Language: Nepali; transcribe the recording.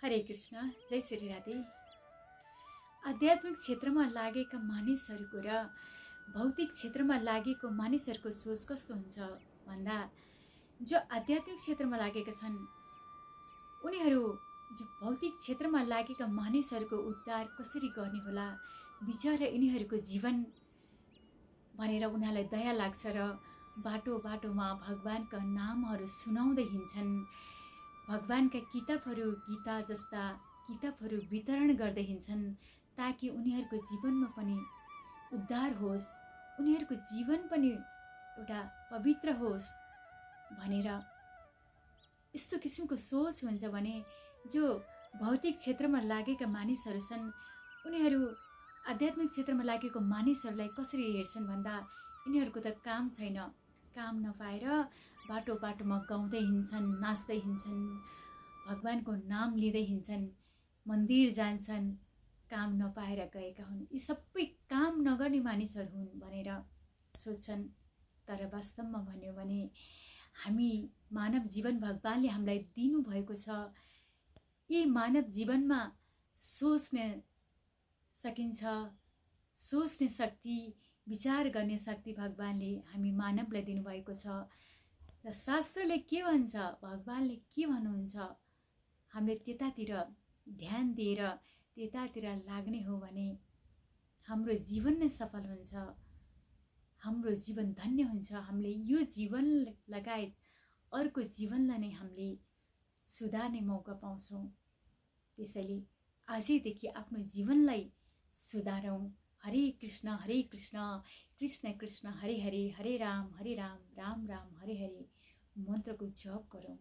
हरे कृष्ण, जय श्री राधे। आध्यात्मिक क्षेत्रमा लागेका मानिसहरूको र भौतिक क्षेत्रमा लागेको मानिसहरूको सोच कस्तो हुन्छ भन्दा जो आध्यात्मिक क्षेत्रमा लागेका छन् उनीहरू जो भौतिक क्षेत्रमा लागेका मानिसहरूको उद्धार कसरी गर्ने होला बिचारा यिनीहरूको जीवन भनेर उनीहरूलाई दया लाग्छ र बाटो बाटोमा भगवानका नामहरू सुनाउँदै हिँड्छन्। भगवानका किताबहरू गीता जस्ता किताबहरू वितरण गर्दै हिँड्छन् ताकि उनीहरूको जीवनमा पनि उद्धार होस्, उनीहरूको जीवन पनि एउटा पवित्र होस् भनेर यस्तो किसिमको सोच हुन्छ भने जो भौतिक क्षेत्रमा लागेका मानिसहरू छन् उनीहरू आध्यात्मिक क्षेत्रमा लागेको मानिसहरूलाई कसरी हेर्छन् भन्दा यिनीहरूको त काम छैन, काम नपाएर बाटो बाटोमा गाउँदै हिँड्छन्, नाच्दै हिँड्छन्, भगवानको नाम लिँदै हिँड्छन्, मन्दिर जान्छन्, काम नपाएर गएका हुन्। यी सबै काम नगर्ने मानिसहरू हुन् भनेर सोच्छन्। तर वास्तवमा भन्यो भने हामी मानव जीवन भगवानले हामीलाई दिनुभएको छ। यी मानव जीवनमा सोच्न सकिन्छ, सोच्ने शक्ति, विचार गर्ने शक्ति भगवानले हामी मानवलाई दिनुभएको छ। र शास्त्रले के भन्छ, भगवानले के भन्नुहुन्छ, हामीले त्यतातिर ध्यान दिएर त्यतातिर लाग्ने हो भने हाम्रो जीवन नै सफल हुन्छ, हाम्रो जीवन धन्य हुन्छ। हामीले यो जीवन लगायत अर्को जीवनलाई नै हामीले सुधार्ने मौका पाउँछौँ। त्यसैले आजैदेखि आफ्नो जीवनलाई सुधारौँ। हरे कृष्ण कृष्ण कृष्ण हरे हरे, हरे राम राम राम हरे हरे मन्त्रको जप गरौँ।